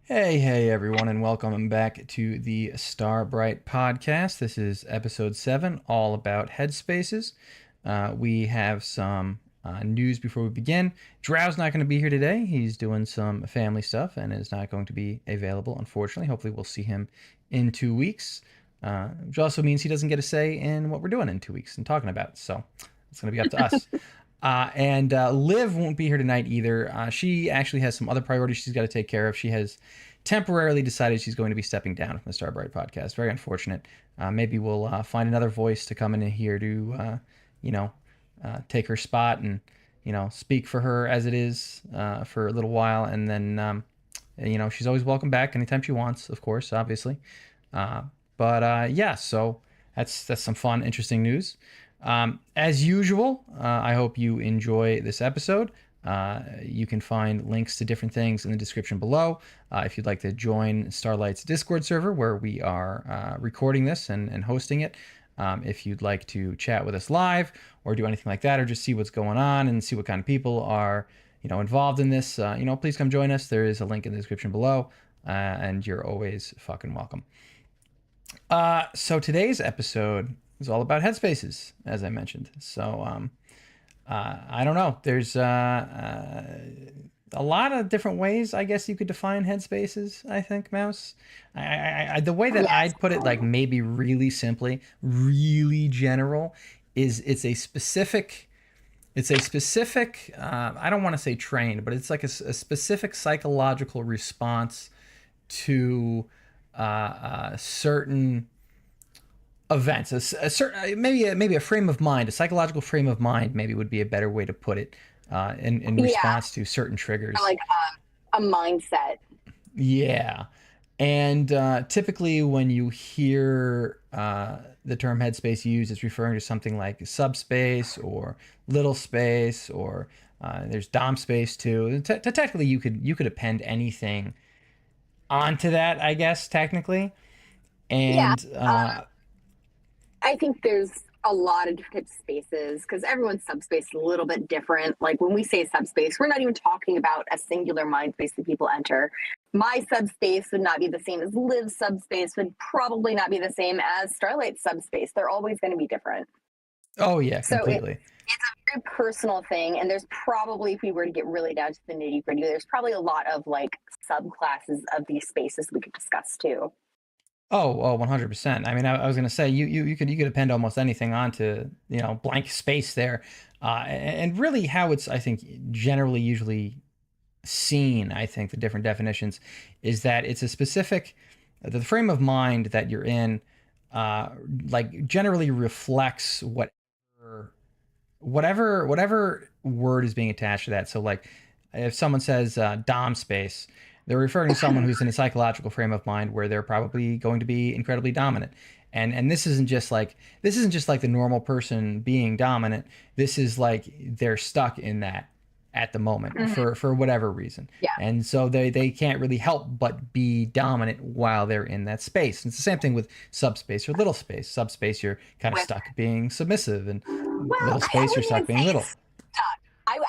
Hey, everyone, and welcome back to the Starbright podcast. This is episode 7, all about Headspaces. We have some news before we begin. Drow's not going to be here today. He's doing some family stuff and is not going to be available, unfortunately. Hopefully, we'll see him in 2 weeks, which also means he doesn't get a say in what we're doing in 2 weeks and talking about. So it's going to be up to us. And Liv won't be here tonight either. She actually has some other priorities she's got to take care of. She has temporarily decided she's going to be stepping down from the Starbright podcast. Very unfortunate. Maybe we'll find another voice to come in here to, you know, take her spot and, speak for her as it is for a little while. And then, she's always welcome back anytime she wants, of course, obviously. But yeah, so that's some fun, interesting news. As usual, I hope you enjoy this episode. You can find links to different things in the description below. If you'd like to join Starlight's Discord server, where we are recording this and hosting it. If you'd like to chat with us live or do anything like that, or just see what's going on and see what kind of people are, involved in this, please come join us. There is a link in the description below, and you're always fucking welcome. So today's episode is all about Headspaces, as I mentioned. So I don't know. There's a lot of different ways, I guess you could define Headspaces. I think, Mouse. The way that Yes. I'd put it, like maybe really simply, really general, is it's a specific. I don't want to say trained, but it's like a specific psychological response to certain events, a certain maybe a frame of mind, a psychological frame of mind, maybe would be a better way to put it, in Yeah, response to certain triggers. like a mindset. Yeah, and typically when you hear the term headspace used, it's referring to something like subspace or little space, or there's dom space too. Technically, you could append anything onto that, I guess, technically, Yeah, and um, I think there's a lot of different spaces because everyone's subspace is a little bit different. Like when we say subspace, we're not even talking about a singular mind space that people enter. My subspace would not be the same as Liv's subspace, would probably not be the same as Starlight's subspace. They're always going to be different. oh yeah, So completely. it's a very personal thing. And there's probably, if we were to get really down to the nitty gritty, there's probably a lot of like subclasses of these spaces we could discuss too. Oh, 100%. I mean, I was gonna say you could append almost anything onto blank space there, and really how it's, I think, generally usually seen. I think the different definitions is that it's a specific the frame of mind that you're in, uh, like generally reflects whatever word is being attached to that. So like if someone says dom space, they're referring to someone who's in a psychological frame of mind where they're probably going to be incredibly dominant. And this isn't just like the normal person being dominant. This is like they're stuck in that at the moment Mhm. for whatever reason. Yeah. And so they can't really help but be dominant while they're in that space. And it's the same thing with subspace or little space. Subspace, you're kind of With stuck being submissive, and Well, little I space, you're wouldn't even stuck being say little. stuck.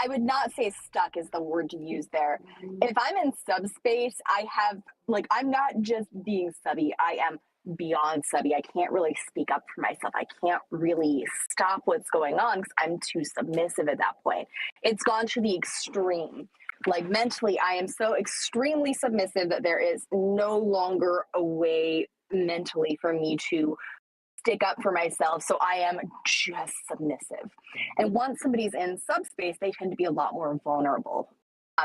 I would not say stuck is the word to use there. If I'm in subspace, I have, like, I'm not just being subby, I am beyond subby. I can't really speak up for myself. I can't really stop what's going on because I'm too submissive at that point. It's gone to the extreme. Like, mentally, I am so extremely submissive that there is no longer a way mentally for me to stick up for myself. So I am just submissive. And once somebody's in subspace, they tend to be a lot more vulnerable.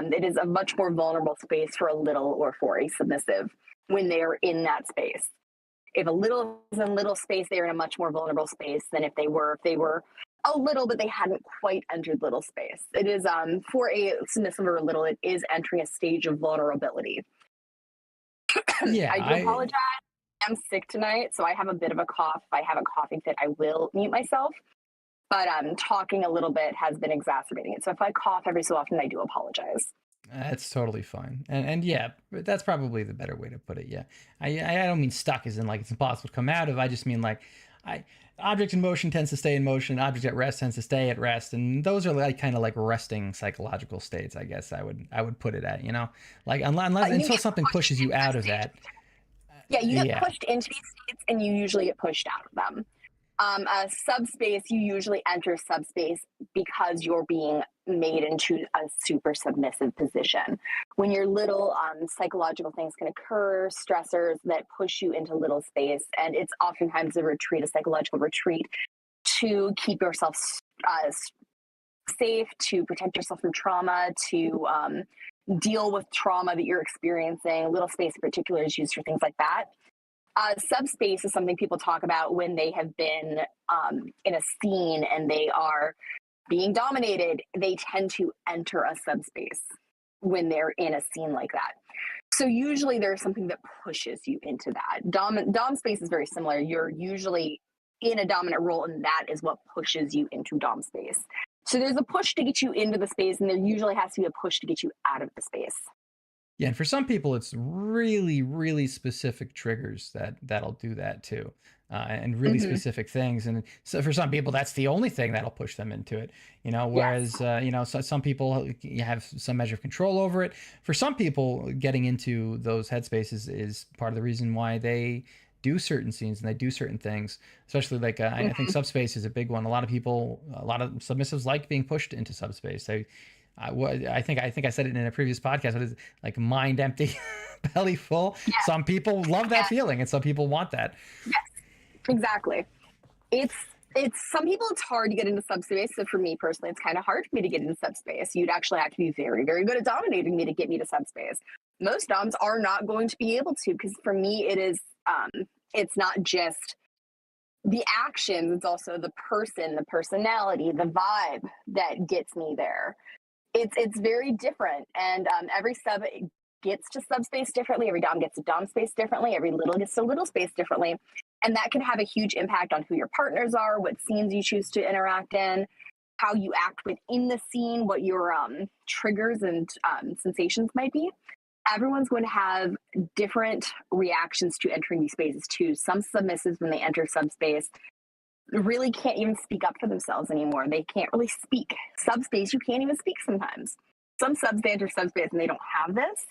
It is a much more vulnerable space for a little or for a submissive when they are in that space. If a little is in little space, they are in a much more vulnerable space than if they were a little, but they hadn't quite entered little space. It is for a submissive or a little, it is entering a stage of vulnerability. Yeah, I do I apologize. I'm sick tonight, so I have a bit of a cough. If I have a coughing fit, I will mute myself. But talking a little bit has been exacerbating it. So if I cough every so often, I do apologize. that's totally fine. And yeah, that's probably the better way to put it. Yeah. I don't mean stuck as in like it's impossible to come out of. I just mean like I object in motion tends to stay in motion. Object at rest tends to stay at rest, and those are like kind of like resting psychological states. I guess I would put it at, like unless You until get something pushed pushes you into out the of state. that. Yeah, you get Yeah. pushed into these states, and you usually get pushed out of them. A subspace, you usually enter subspace because you're being made into a super submissive position. When you're little, psychological things can occur, stressors that push you into little space, and it's oftentimes a retreat, a psychological retreat, to keep yourself uh, safe, to protect yourself from trauma, to deal with trauma that you're experiencing. Little space in particular is used for things like that. Subspace is something people talk about when they have been in a scene and they are being dominated. They tend to enter a subspace when they're in a scene like that. So usually there's something that pushes you into that. Dom space is very similar. You're usually in a dominant role, and that is what pushes you into dom space. So there's a push to get you into the space, and there usually has to be a push to get you out of the space. Yeah, and for some people, it's really, really specific triggers that'll do that too, and really Mm-hmm. specific things. And so for some people, that's the only thing that'll push them into it. Yes. Whereas so some people you have some measure of control over it. For some people, getting into those headspaces is part of the reason why they do certain scenes and they do certain things. Especially like I think Mm-hmm. subspace is a big one. A lot of people, a lot of submissives like being pushed into subspace. I think I said it in a previous podcast. What is it? Like mind empty, belly full. Yeah. Some people love that Yeah. feeling, and some people want that. Yes. Exactly. It's it's some people it's hard to get into subspace. So for me personally, it's kind of hard for me to get into subspace. You'd actually have to be very, very good at dominating me to get me to subspace. Most doms are not going to be able to, because for me it is it's not just the actions, it's also the person, the personality, the vibe that gets me there. It's very different, and every sub gets to subspace differently. Every dom gets to dom space differently. Every little gets to little space differently, and that can have a huge impact on who your partners are, what scenes you choose to interact in, how you act within the scene, what your triggers and sensations might be. Everyone's going to have different reactions to entering these spaces too. Some submissives, when they enter subspace, really can't even speak up for themselves anymore. They can't really speak. Subspace, you can't even speak sometimes. Some subs, they enter subspace and they don't have this.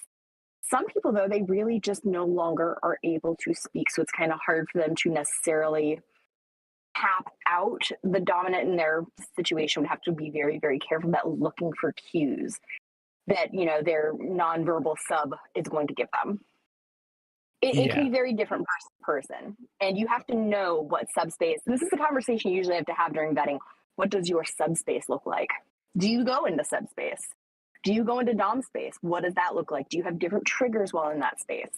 Some people, though, they really just no longer are able to speak. So it's kind of hard for them to necessarily tap out. The dominant in their situation would have to be very, very careful about looking for cues that, their nonverbal sub is going to give them. It can Yeah, be very different person, and you have to know what subspace. This is the conversation you usually have to have during vetting. What does your subspace look like? Do you go into subspace? Do you go into dom space? What does that look like? Do you have different triggers while in that space?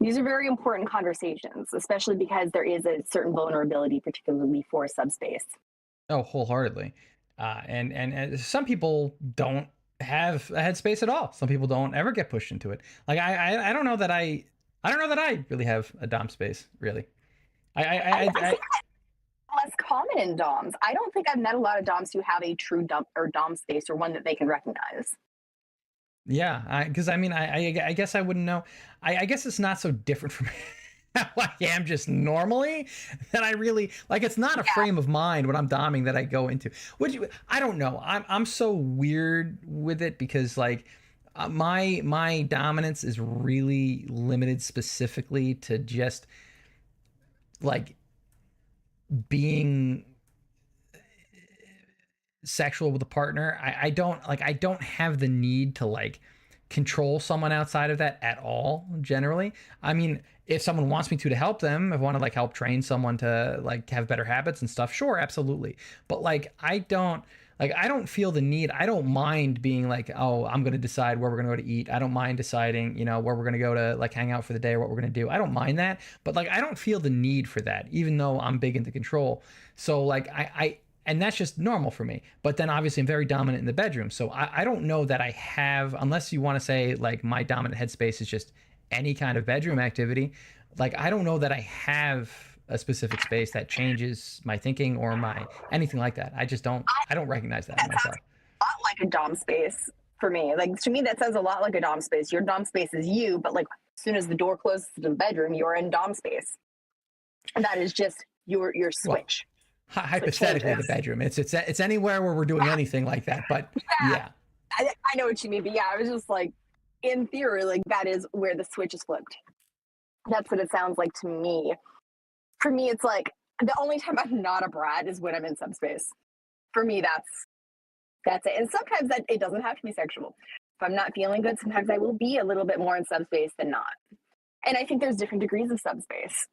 These are very important conversations, especially because there is a certain vulnerability, particularly for subspace. oh, wholeheartedly. And some people don't have a headspace at all. Some people don't ever get pushed into it. Like I don't know that I don't know that I really have a dom space. Really, I I think less common in DOMs. I don't think I've met a lot of DOMs who have a true DOM space, or one that they can recognize. yeah, because I guess I wouldn't know. I guess it's not so different from how I am just normally that I really like. It's not a Yeah. frame of mind when I'm doming that I go into. Which I don't know. I'm so weird with it because like my dominance is really limited specifically to just like being sexual with a partner. I don't have the need to like control someone outside of that at all generally. I mean, if someone wants me to help them, if I want to like help train someone to like have better habits and stuff, sure, absolutely. But like I don't feel the need. I don't mind being like, oh, I'm going to decide where we're going to go to eat. I don't mind deciding, where we're going to go to like hang out for the day or what we're going to do. I don't mind that. But like, I don't feel the need for that, even though I'm big into control. So like, and that's just normal for me. But then obviously I'm very dominant in the bedroom. So I don't know that I have, unless you want to say like my dominant headspace is just any kind of bedroom activity. Like, I don't know that I have a specific space that changes my thinking or my anything like that. I don't recognize that in That sounds myself. a lot like a DOM space for me. Like, to me, that sounds a lot like a DOM space. Your DOM space is you, but like as soon as the door closes to the bedroom, you're in DOM space. And that is just your Well, switch. So it hypothetically, the changes. bedroom. It's anywhere where we're doing anything like that. But Yeah, yeah. I know what you mean, but yeah, I was just like, in theory, like that is where the switch is flipped. That's what it sounds like to me. For me, it's like the only time I'm not a brat is when I'm in subspace. For me, that's it. And sometimes that it doesn't have to be sexual. If I'm not feeling good, sometimes I will be a little bit more in subspace than not. And I think there's different degrees of subspace.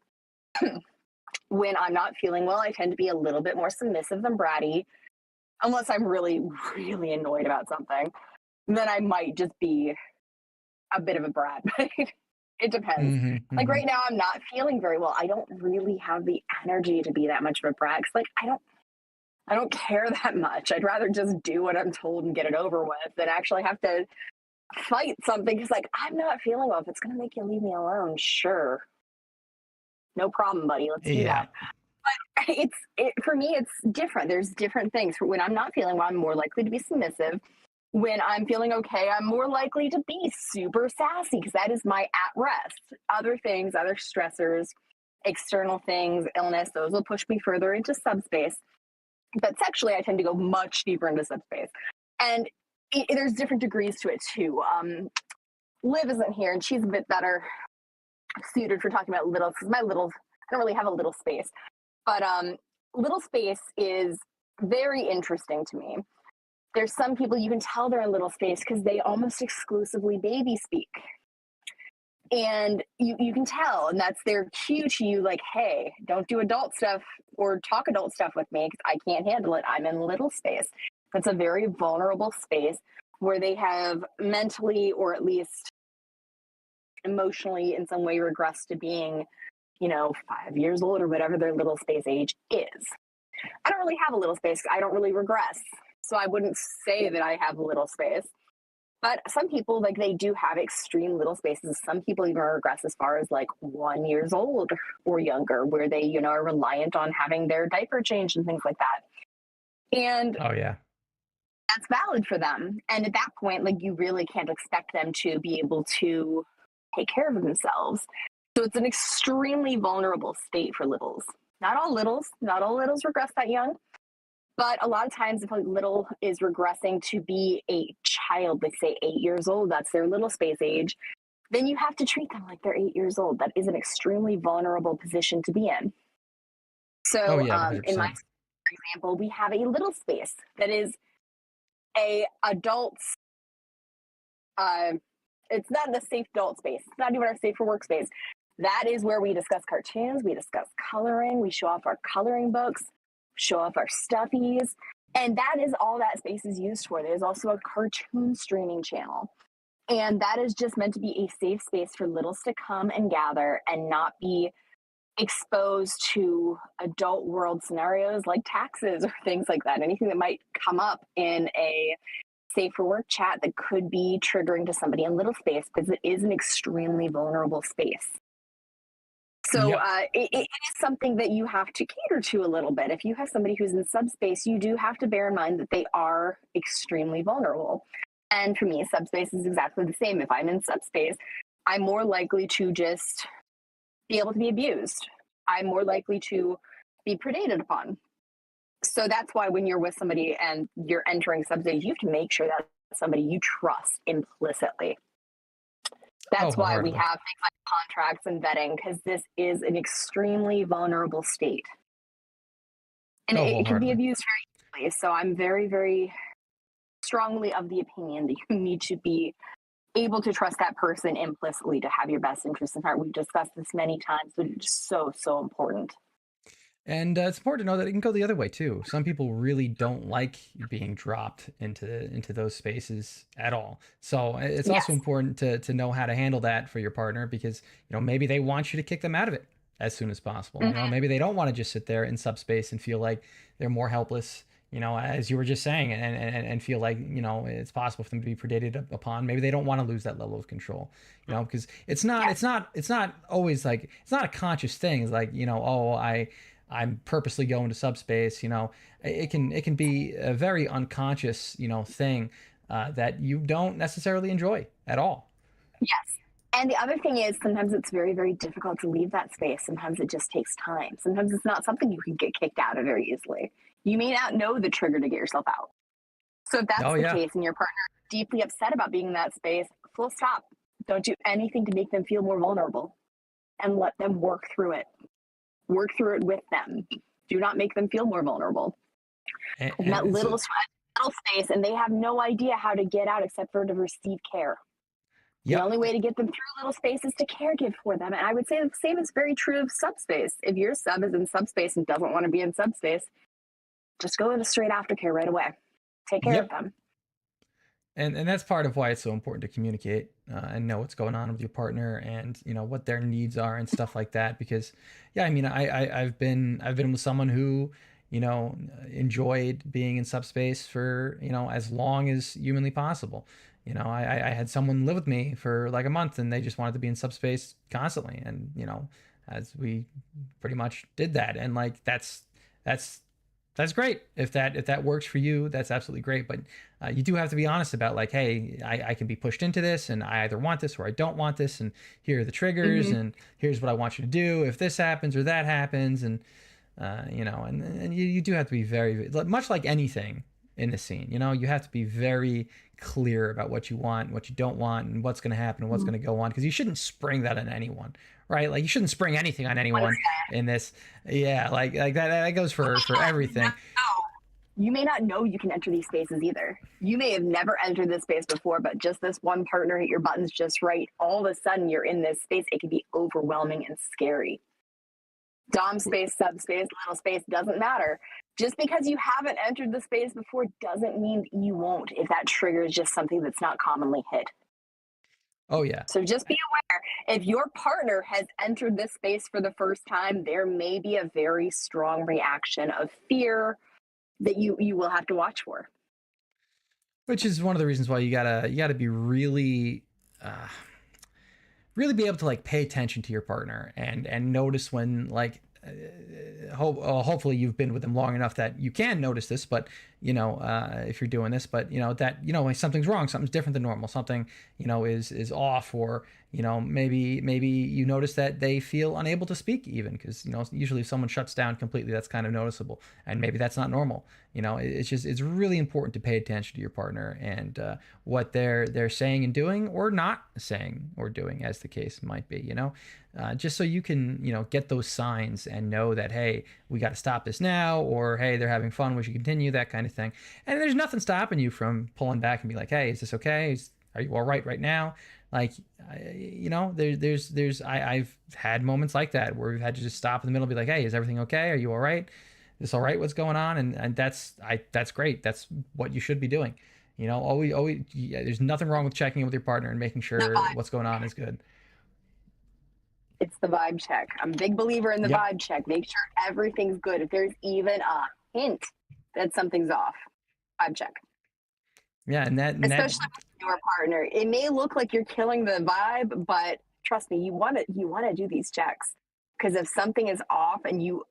When I'm not feeling well, I tend to be a little bit more submissive than bratty, unless I'm really, really annoyed about something. Then I might just be a bit of a brat. It depends. Hmm. Like Hmm. right now, I'm not feeling very well. I don't really have the energy to be that much of a brat. Like I don't care that much. I'd rather just do what I'm told and get it over with than actually have to fight something. Because like I'm not feeling well. If it's gonna make you leave me alone, sure, no problem, buddy. Let's do Yeah. that. For me, it's different. There's different things. When I'm not feeling well, I'm more likely to be submissive. When I'm feeling okay, I'm more likely to be super sassy because that is my at rest. Other things, other stressors, external things, illness, those will push me further into subspace. But sexually, I tend to go much deeper into subspace. And there's different degrees to it too. Liv isn't here, and she's a bit better suited for talking about littles because my littles, I don't really have a little space. But little space is very interesting to me. There's some people you can tell they're in little space because they almost exclusively baby speak. And you can tell, and that's their cue to you, like, hey, don't do adult stuff or talk adult stuff with me because I can't handle it. I'm in little space. That's a very vulnerable space where they have mentally or at least emotionally in some way regressed to being, 5 years old or whatever their little space age is. I don't really have a little space. I don't really regress. So I wouldn't say that I have a little space. But some people, like, they do have extreme little spaces. Some people even regress as far as like 1 years old or younger, where they, are reliant on having their diaper changed and things like that. And Oh yeah. that's valid for them. And at that point, like, you really can't expect them to be able to take care of themselves. So it's an extremely vulnerable state for littles. Not all littles regress that young. But a lot of times, if a little is regressing to be a child, like say 8 years old, that's their little space age, then you have to treat them like they're 8 years old. That is an extremely vulnerable position to be in. Oh So, yeah. in my 100%. example, we have a little space that is a adult's. Uh, it's not the safe adult space. It's not even our safe for work space. That is where we discuss cartoons, we discuss coloring, we show off our coloring books, show off our stuffies. And that is all that space is used for. There's also a cartoon streaming channel. And that is just meant to be a safe space for littles to come and gather and not be exposed to adult world scenarios like taxes or things like that. Anything that might come up in a safe for work chat that could be triggering to somebody in little space because it is an extremely vulnerable space. So Yep. it is something that you have to cater to a little bit. If you have somebody who's in subspace, you do have to bear in mind that they are extremely vulnerable. And for me, subspace is exactly the same. If I'm in subspace, I'm more likely to just be able to be abused. I'm more likely to be predated upon. So that's why when you're with somebody and you're entering subspace, you have to make sure that somebody you trust implicitly. Oh, That's why we wholeheartedly. have things like contracts and vetting, because this is an extremely vulnerable state. And Oh, it can be wholeheartedly. abused very easily. So I'm very, very strongly of the opinion that you need to be able to trust that person implicitly to have your best interests in heart. We've discussed this many times, but it's so, so important. And it's important to know that it can go the other way too. Some people really don't like being dropped into those spaces at all. So it's also Yes. important to know how to handle that for your partner because maybe they want you to kick them out of it as soon as possible. Mm-hmm. Maybe they don't want to just sit there in subspace and feel like they're more helpless. As you were just saying, and feel like it's possible for them to be predated upon. Maybe they don't want to lose that level of control. Because Yes. it's not always like it's not a conscious thing. It's like oh I'm purposely going to subspace. It can be a very unconscious thing that you don't necessarily enjoy at all. Yes. And the other thing is sometimes it's very, very difficult to leave that space. Sometimes it just takes time. Sometimes it's not something you can get kicked out of very easily. You may not know the trigger to get yourself out. So if that's Oh the yeah. case and your partner is deeply upset about being in that space, full stop. Don't do anything to make them feel more vulnerable and let them work through it. Work through it with them. Do not make them feel more vulnerable. In that And so, little space, and they have no idea how to get out except for to receive care. The yep. only way to get them through little space is to caregive for them. And I would say the same is very true of subspace. If your sub is in subspace and doesn't want to be in subspace, just go into straight aftercare right away. Take care of Yep. them. And that's part of why it's so important to communicate and know what's going on with your partner and what their needs are and stuff like that. Because yeah, I mean, I've been with someone who enjoyed being in subspace for as long as humanly possible. I had someone live with me for like a month and they just wanted to be in subspace constantly, and as we pretty much did that, and like that's that's great. If that works for you, that's absolutely great. But you do have to be honest about like, hey, I can be pushed into this, and I either want this or I don't want this, and here are the triggers, Mm-hmm. and here's what I want you to do if this happens or that happens, and and you do have to be very much like anything in the scene. You have to be very clear about what you want, what you don't want, and what's going to happen and what's going to go on, because you shouldn't spring that on anyone, right? Like you shouldn't spring anything on anyone in this. Yeah, like that goes for everything. You may not know you can enter these spaces either. You may have never entered this space before, but just this one partner hit your buttons just right. All of a sudden, you're in this space. It can be overwhelming and scary. Dom space, subspace, little space, doesn't matter. Just because you haven't entered the space before doesn't mean you won't if that trigger is just something that's not commonly hit. Oh yeah. So just be aware, if your partner has entered this space for the first time, there may be a very strong reaction of fear that you will have to watch for. Which is one of the reasons why you gotta be uh, really be able to like pay attention to your partner and notice when like hopefully you've been with them long enough that you can notice this, but if you're doing this, but that like something's wrong, something's different than normal, something is off, or maybe you notice that they feel unable to speak, even because usually if someone shuts down completely, that's kind of noticeable, and maybe that's not normal. It's really important to pay attention to your partner and what they're saying and doing, or not saying or doing, as the case might be. Just so you can get those signs and know that, hey, we got to stop this now, or hey, they're having fun, we should continue, that kind of thing. And there's nothing stopping you from pulling back and be like, hey, is this okay? Are you all right now? Like, I've had moments like that where we've had to just stop in the middle and be like, hey, is everything okay? Are you all right? Is this all right? What's going on? And that's great. That's what you should be doing. Always, yeah, there's nothing wrong with checking in with your partner and making sure what's going on is good. It's the vibe check. I'm a big believer in the Yep. vibe check. Make sure everything's good. If there's even a hint that something's off, vibe check. Yeah, Especially with your partner. It may look like you're killing the vibe, but trust me, you want to do these checks, because if something is off and you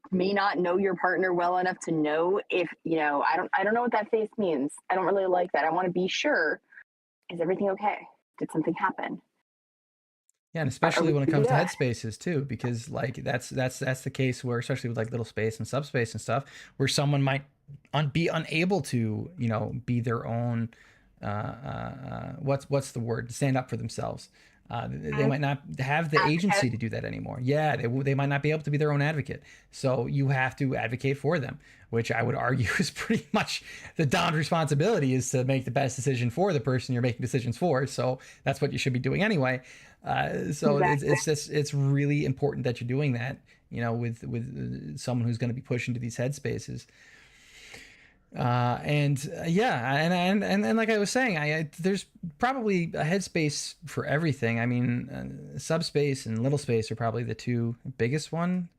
may not know your partner well enough to know if I don't know what that face means. I don't really like that. I want to be sure. Is everything okay? Did something happen? Yeah, and Are especially we when it good? comes to headspaces too, because like that's the case where, especially with like little space and subspace and stuff, where someone might be unable to be their own what's the word, stand up for themselves. They might not have the Advocate. agency to do that anymore. Yeah, they might not be able to be their own advocate. So you have to advocate for them, which I would argue is pretty much the Dom's responsibility, is to make the best decision for the person you're making decisions for. So that's what you should be doing anyway. So Exactly. it's really important that you're doing that, with someone who's going to be pushed into these headspaces. And yeah, and like I was saying, there's probably a headspace for everything. I mean, subspace and little space are probably the two biggest ones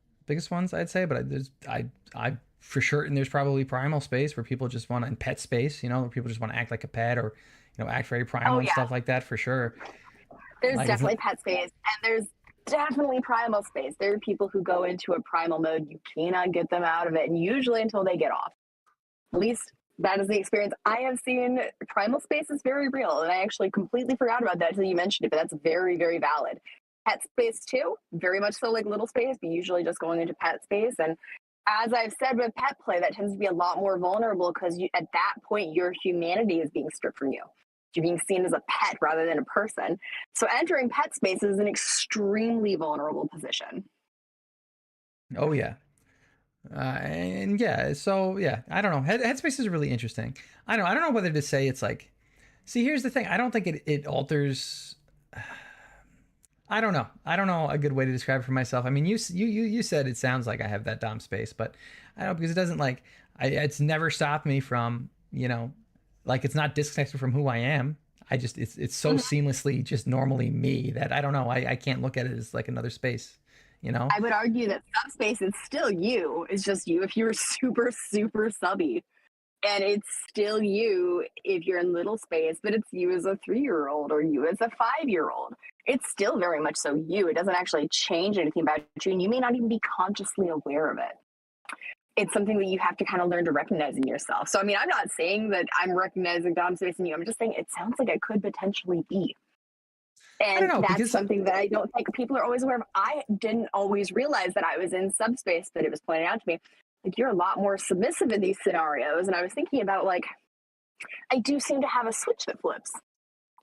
I'd say. But I for sure, and there's probably primal space where people just want to, and pet space, where people just want to act like a pet, or act very primal Oh and yeah. stuff like that, for sure. There's Like it's definitely pet space, and there's definitely primal space. There are people who go into a primal mode. You cannot get them out of it, and usually until they get off. At least That is the experience I have seen. Primal space is very real, and I actually completely forgot about that until you mentioned it, but that's very, very valid. Pet space too, very much so like little space, but usually just going into pet space. And as I've said with pet play, that tends to be a lot more vulnerable because at that point your humanity is being stripped from you. You're being seen as a pet rather than a person. So entering pet space is an extremely vulnerable position. Oh yeah. And yeah, so yeah, I don't know. Headspace is really interesting. I don't know whether to say it's like. See, here's the thing. I don't think it alters. I don't know. I don't know a good way to describe it for myself. I mean, you said it sounds like I have that dom space, but I don't because it doesn't like. It's never stopped me from like it's not disconnected from who I am. I just it's so seamlessly just normally me that I don't know. I can't look at it as like another space. You know. I would argue that subspace is still you. It's just you if you're super, super subby. And it's still you if you're in little space, but it's you as a 3-year-old or you as a 5-year-old. It's still very much so you. It doesn't actually change anything about you, and you may not even be consciously aware of it. It's something that you have to kind of learn to recognize in yourself. So, I mean, I'm not saying that I'm recognizing dom space in you. I'm just saying it sounds like I could potentially be. I don't And know that's because something that I don't think people are always aware of. I didn't always realize that I was in subspace, but it was pointed out to me. Like, you're a lot more submissive in these scenarios. And I was thinking about, like, I do seem to have a switch that flips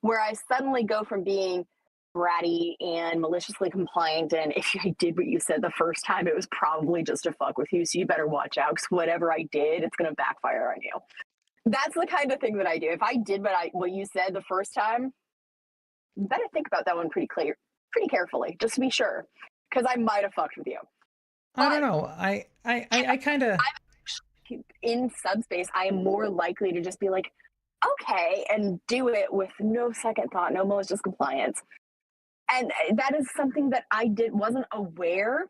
where I suddenly go from being bratty and maliciously compliant. And if I did what you said the first time, it was probably just to fuck with you. So you better watch out because whatever I did, it's going to backfire on you. That's the kind of thing that I do. If I did what you said the first time, you better think about that one pretty carefully, just to be sure, because I might have fucked with you. I don't But know. I kind of. in subspace, I am more likely to just be like, okay, and do it with no second thought, no malicious compliance. And that is something that wasn't aware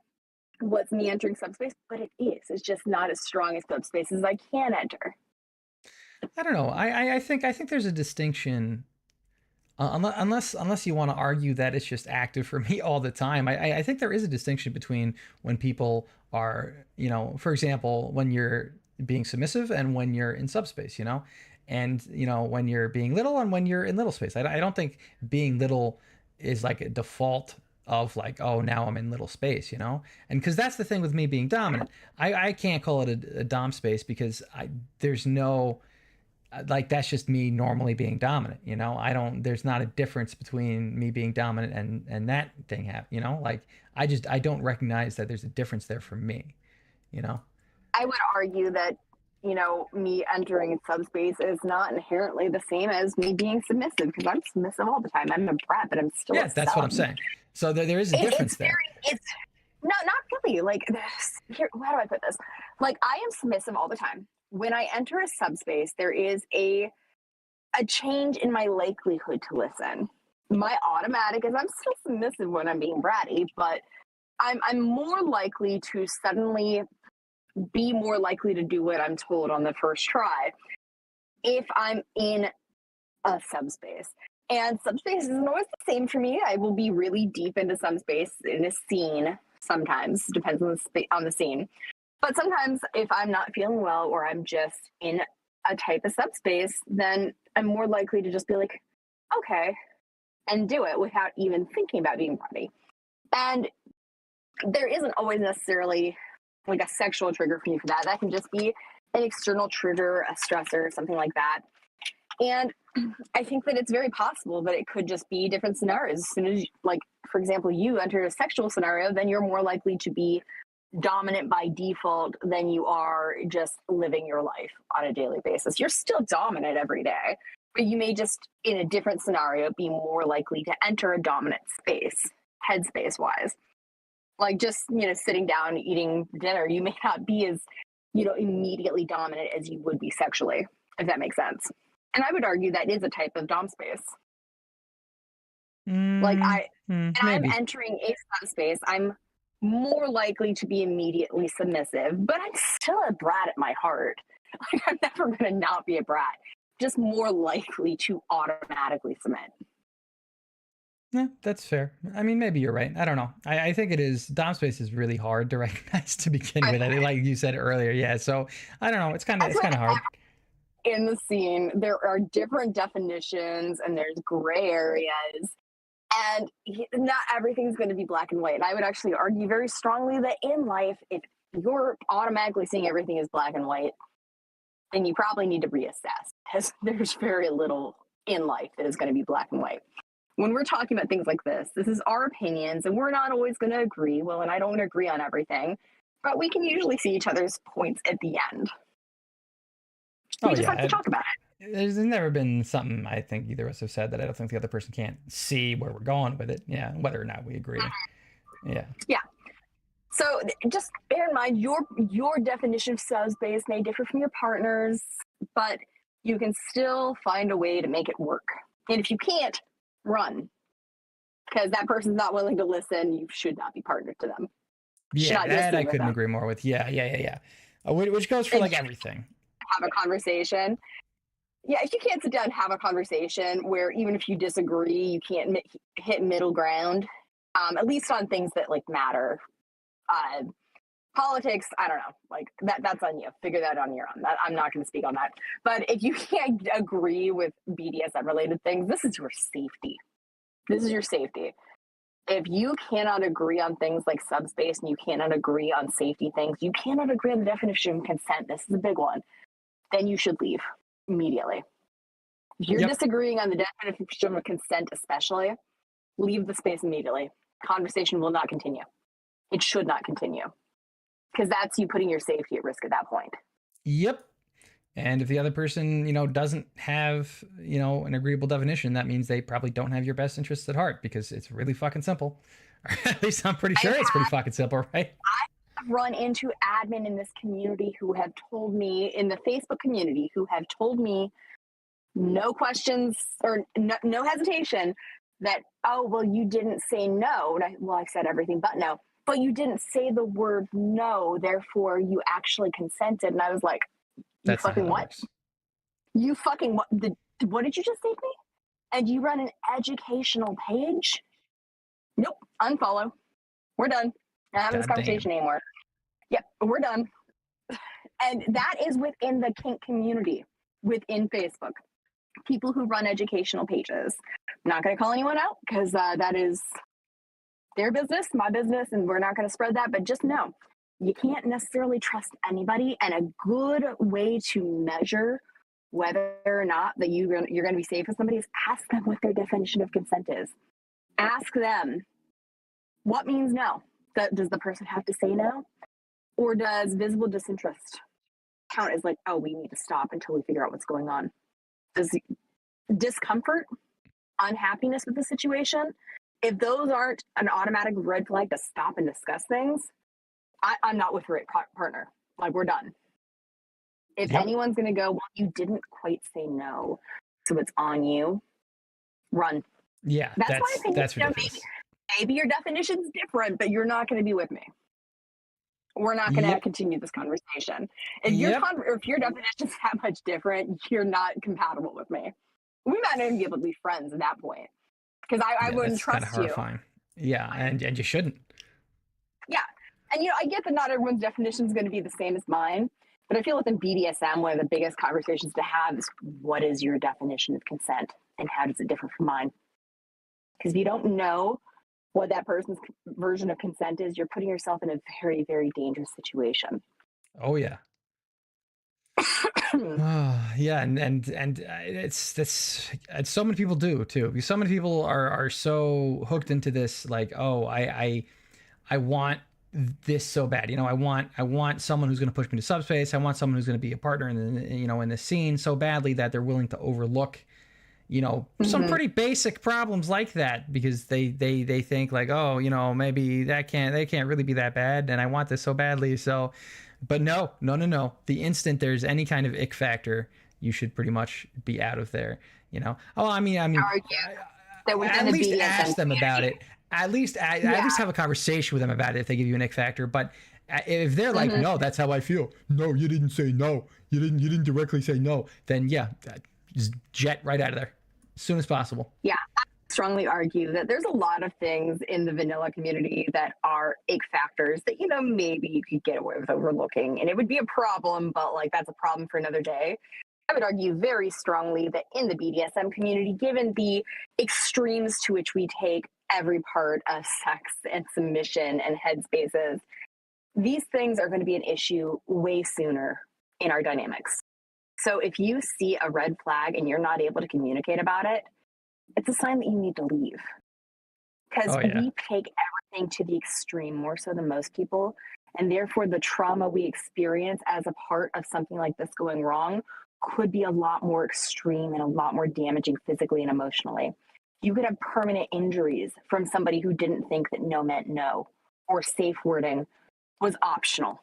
was me entering subspace, but it is. It's just not as strong as subspace as I can enter. I don't know. I think there's a distinction. Unless you want to argue that it's just active for me all the time, I think there is a distinction between when people are, for example, when you're being submissive and when you're in subspace, and when you're being little and when you're in little space. I don't think being little is like a default of like, oh, now I'm in little space, and because that's the thing with me being dominant, I can't call it a dom space because there's no like that's just me normally being dominant, I don't there's not a difference between me being dominant and that thing like I don't recognize that there's a difference there for me, you know I would argue that, me entering subspace is not inherently the same as me being submissive because I'm submissive all the time. I'm a brat, but I'm still yeah, a that's what I'm sub. saying. So there is a difference there. It's not really like this. Here, how do I put this? Like, I am submissive all the time. When I enter a subspace, there is a change in my likelihood to listen. My automatic is I'm still submissive when I'm being bratty, but I'm more likely to suddenly be more likely to do what I'm told on the first try if I'm in a subspace. And subspace isn't always the same for me. I will be really deep into subspace in a scene sometimes, depends on the scene. But sometimes if I'm not feeling well or I'm just in a type of subspace, then I'm more likely to just be like, okay, and do it without even thinking about being bratty. And there isn't always necessarily like a sexual trigger for me for that. That can just be an external trigger, a stressor, something like that. And I think that it's very possible that it could just be different scenarios. As soon as, like, for example, you enter a sexual scenario, then you're more likely to be dominant by default than you are just living your life on a daily basis. You're still dominant every day, but you may just, in a different scenario, be more likely to enter a dominant space, headspace wise. Like just, sitting down, eating dinner, you may not be as, immediately dominant as you would be sexually, if that makes sense. And I would argue that is a type of dom space. Like I'm maybe. entering a subspace, I'm more likely to be immediately submissive, but I'm still a brat at my heart. Like I'm never going to not be a brat, just more likely to automatically submit. Yeah, that's fair. I mean, maybe you're right. I don't know. I think it is. Dom space is really hard to recognize to begin with. I think, like you said earlier. Yeah. So I don't know. It's kind That's of what hard. in the scene, there are different definitions and there's gray areas. And not everything's going to be black and white. And I would actually argue very strongly that in life, if you're automatically seeing everything as black and white, then you probably need to reassess, because there's very little in life that is going to be black and white. When we're talking about things like this is our opinions, and we're not always going to agree. Well, and I don't agree on everything, but we can usually see each other's points at the end. We just have to talk about it. There's never been something I think either of us have said that I don't think the other person can't see where we're going with it. Yeah, whether or not we agree. Yeah. Yeah. So just bear in mind, your definition of subspace may differ from your partner's, but you can still find a way to make it work. And if you can't, run. Because that person's not willing to listen, you should not be partnered to them. Yeah, that I couldn't agree more with. Yeah. Which goes for like everything. Have a conversation. Yeah, if you can't sit down and have a conversation where even if you disagree, you can't hit middle ground, at least on things that like matter. Politics, I don't know, like that's on you. Figure that on your own. I'm not going to speak on that. But if you can't agree with BDSM related things, this is your safety. This is your safety. If you cannot agree on things like subspace and you cannot agree on safety things, you cannot agree on the definition of consent. This is a big one. Then you should leave immediately. If you're disagreeing on the definition of consent, especially, leave the space immediately. Conversation will not continue. It should not continue, because that's you putting your safety at risk at that point. Yep. And if the other person, doesn't have, an agreeable definition, that means they probably don't have your best interests at heart, because it's really fucking simple. At least I'm pretty sure it's pretty fucking simple, right? I've run into admin in this community who have told me, in the Facebook community, who have told me no questions or no hesitation that, oh, well, you didn't say no. And I said everything but no. But you didn't say the word no, therefore you actually consented. And I was like, you fucking what? You fucking what? What did you just say to me? And you run an educational page? Nope, unfollow. We're done. Not having this conversation anymore. Yep, we're done. And that is within the kink community, within Facebook. People who run educational pages. I'm not going to call anyone out, because that is their business, my business, and we're not going to spread that. But just know, you can't necessarily trust anybody. And a good way to measure whether or not that you're going to be safe with somebody is ask them what their definition of consent is. Ask them, what means no? Does the person have to say no? Or does visible disinterest count as like, oh, we need to stop until we figure out what's going on? Does discomfort, unhappiness with the situation, if those aren't an automatic red flag to stop and discuss things, I'm not with the right partner. Like, we're done. If anyone's going to go, well, you didn't quite say no, so it's on you, run. Yeah, that's my opinion. That's ridiculous. Maybe your definition's different, but you're not going to be with me. We're not going to continue this conversation. If your definition's that much different, you're not compatible with me. We might not even be able to be friends at that point, because I wouldn't trust you. That's kind of horrifying. Yeah, and you shouldn't. Yeah, and I get that not everyone's definition is going to be the same as mine, but I feel within BDSM, one of the biggest conversations to have is, what is your definition of consent, and how does it differ from mine? Because if you don't know what that person's version of consent is, you're putting yourself in a very, very dangerous situation. Oh yeah. Yeah, and it's so many people do too. So many people are so hooked into this, like, oh, I want this so bad. I want someone who's going to push me to subspace. I want someone who's going to be a partner in the scene so badly that they're willing to overlook some pretty basic problems like that, because they think like, oh, maybe they can't really be that bad, and I want this so badly. So, but no. The instant there's any kind of ick factor, you should pretty much be out of there. Oh, I mean, at least ask them about it. At least have a conversation with them about it if they give you an ick factor. But if they're like, no, that's how I feel. No, you didn't say no. You didn't directly say no. Then just jet right out of there as soon as possible. Yeah, I strongly argue that there's a lot of things in the vanilla community that are ick factors that, maybe you could get away with overlooking, and it would be a problem, but like, that's a problem for another day. I would argue very strongly that in the BDSM community, given the extremes to which we take every part of sex and submission and headspaces, these things are going to be an issue way sooner in our dynamics. So if you see a red flag and you're not able to communicate about it, it's a sign that you need to leave. Because Oh yeah. we take everything to the extreme more so than most people. And therefore, the trauma we experience as a part of something like this going wrong could be a lot more extreme and a lot more damaging physically and emotionally. You could have permanent injuries from somebody who didn't think that no meant no, or safe wording was optional.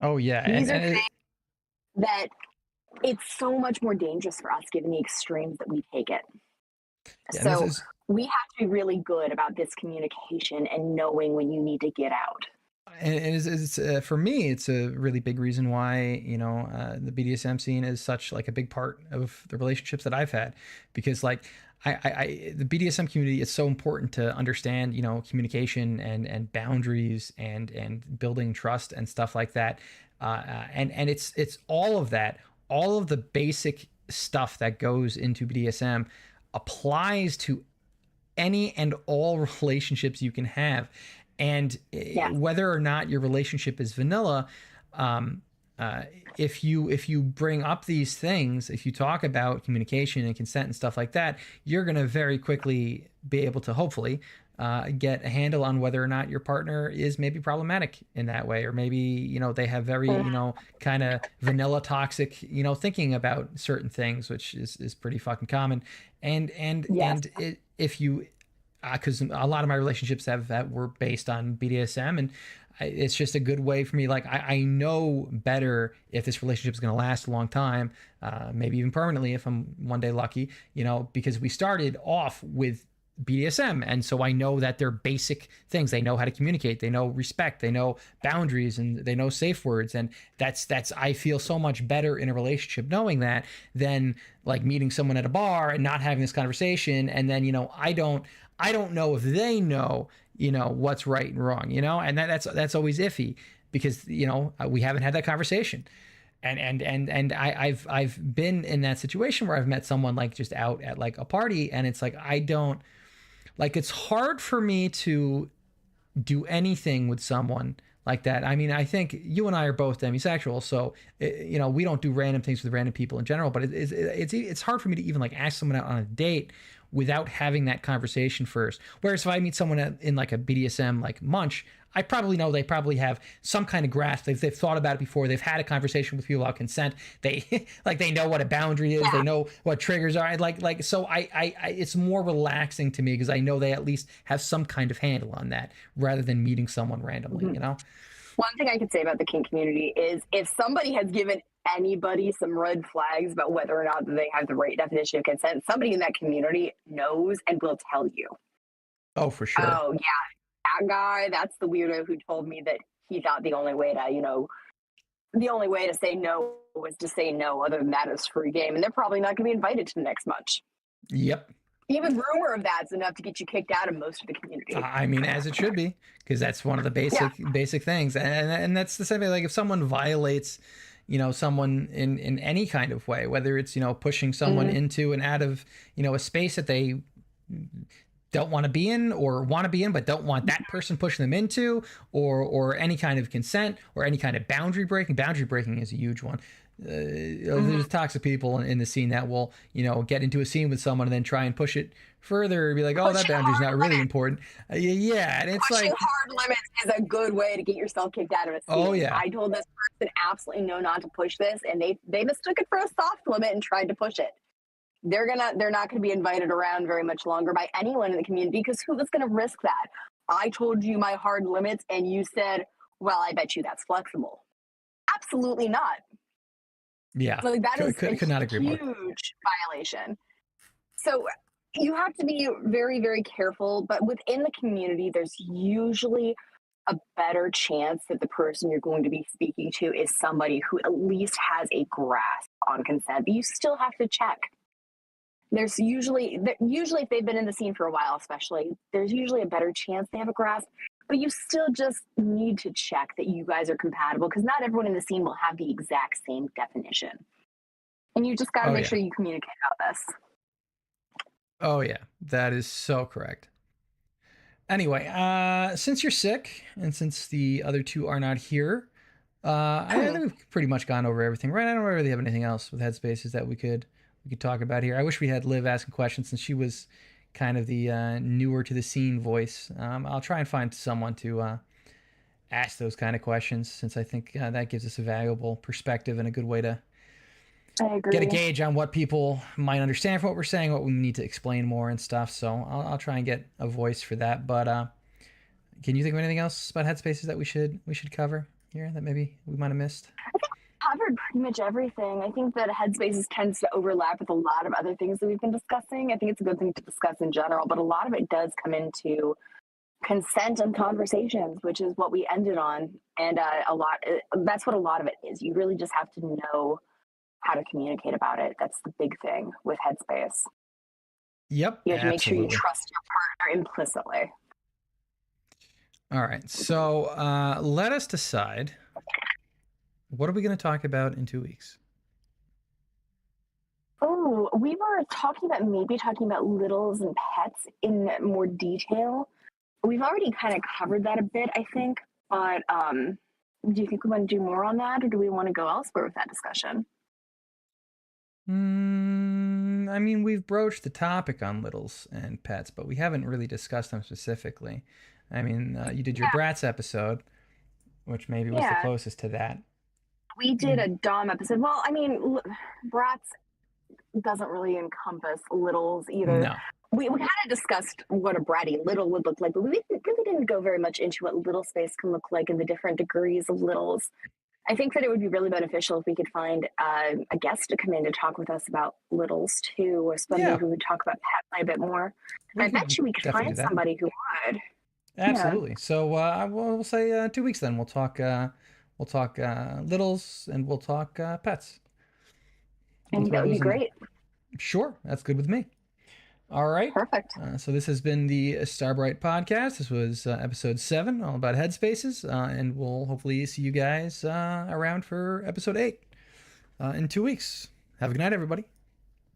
Oh yeah. These are And things it, that it's so much more dangerous for us given the extremes that we take it. yeah, and this So is we have to be really good about this communication and knowing when you need to get out. and it's for me it's a really big reason why the BDSM scene is such like a big part of the relationships that I've had, because like the BDSM community, it's so important to understand communication and boundaries and building trust and stuff like that, and it's all of that, all of the basic stuff that goes into BDSM applies to any and all relationships you can have. And Yes. whether or not your relationship is vanilla, um, if you bring up these things, if you talk about communication and consent and stuff like that, you're going to very quickly be able to hopefully get a handle on whether or not your partner is maybe problematic in that way, or maybe they have very kind of vanilla toxic thinking about certain things, which is pretty fucking common. Yes. If you because a lot of my relationships that were based on BDSM, and it's just a good way for me. Like I know better if this relationship is going to last a long time, maybe even permanently if I'm one day lucky. Because we started off with BDSM, and so I know that they're basic things. They know how to communicate. They know respect. They know boundaries, and they know safe words. And that's I feel so much better in a relationship knowing that than like meeting someone at a bar and not having this conversation, and then I don't know if they know, what's right and wrong, and that's always iffy because, we haven't had that conversation. And I've been in that situation where I've met someone like just out at like a party, and it's like, I don't like, it's hard for me to do anything with someone like that. I mean, I think you and I are both demisexual, so we don't do random things with random people in general. But it's hard for me to even like ask someone out on a date without having that conversation first. Whereas if I meet someone in like a BDSM like munch, I probably know they probably have some kind of grasp. They've thought about it before. They've had a conversation with people about consent. They like they know what a boundary is. Yeah. They know what triggers are. Like so I it's more relaxing to me because I know they at least have some kind of handle on that rather than meeting someone randomly. Mm-hmm. One thing I could say about the kink community is if somebody has given anybody some red flags about whether or not they have the right definition of consent, somebody in that community knows and will tell you. Oh, for sure. Oh, yeah, that guy, that's the weirdo who told me that he thought the only way to say no was to say no. Other than that, it's free game. And they're probably not going to be invited to the next munch. Yep. Even rumor of that's enough to get you kicked out of most of the community. I mean, as it should be, because that's one of the basic things, and that's the same thing. Like if someone violates, someone in any kind of way, whether it's pushing someone into and out of a space that they don't want to be in or want to be in but don't want that person pushing them into, or any kind of consent or any kind of boundary breaking is a huge one. There's toxic people in the scene that will get into a scene with someone and then try and push it further and be like, oh, that boundary's not really important. Yeah, and it's pushing like hard limits is a good way to get yourself kicked out of a scene. Oh yeah. I told this person absolutely no, not to push this, and they mistook it for a soft limit and tried to push it. They're not gonna be invited around very much longer by anyone in the community because who was gonna risk that? I told you my hard limits and you said, well, I bet you that's flexible. Absolutely not. Yeah, like that is could not agree more. Huge violation. So you have to be very, very careful. But within the community, there's usually a better chance that the person you're going to be speaking to is somebody who at least has a grasp on consent. But you still have to check. There's usually if they've been in the scene for a while, especially, there's usually a better chance they have a grasp. But you still just need to check that you guys are compatible because not everyone in the scene will have the exact same definition. And you just got to Oh make yeah. sure you communicate about this. Oh yeah. That is so correct. Anyway, since you're sick and since the other two are not here, I think we've pretty much gone over everything, right? I don't really have anything else with Headspaces that we could talk about here. I wish we had Liv asking questions since she was kind of the newer to the scene voice. I'll try and find someone to ask those kind of questions since I think that gives us a valuable perspective and a good way to I get a agree. gauge on what people might understand from what we're saying, what we need to explain more and stuff. So I'll try and get a voice for that. But can you think of anything else about Headspaces that we should cover here that maybe we might have missed? Covered pretty much everything. I think that Headspaces tends to overlap with a lot of other things that we've been discussing. I think it's a good thing to discuss in general, but a lot of it does come into consent and conversations, which is what we ended on. And that's what a lot of it is. You really just have to know how to communicate about it. That's the big thing with Headspace. Yep, You have to make sure you absolutely. trust your partner implicitly. All right, so let us decide what are we going to talk about in 2 weeks. Oh, we were talking about littles and pets in more detail. We've already kind of covered that a bit, I think. But do you think we want to do more on that, or do we want to go elsewhere with that discussion? I mean, we've broached the topic on littles and pets, but we haven't really discussed them specifically. I mean, you did your Yeah, brats episode, which maybe was the yeah. closest to that. We did Mm, a Dom episode. Well, I mean, brats doesn't really encompass littles either. no. We kind of discussed what a bratty little would look like, but we really didn't go very much into what little space can look like and the different degrees of littles. I think that it would be really beneficial if we could find a guest to come in to talk with us about littles too, or somebody Yeah, who would talk about pet play a bit more. we And I could bet you we could definitely find do that. somebody who would. Yeah, Absolutely. So we'll say 2 weeks then. We'll talk littles and we'll talk pets. I We'll think that throw would be those in there. great. Sure, that's good with me. All right. Perfect. So this has been the Starbright podcast. This was episode 7, all about headspaces, and we'll hopefully see you guys around for episode 8 in 2 weeks. Have a good night, everybody.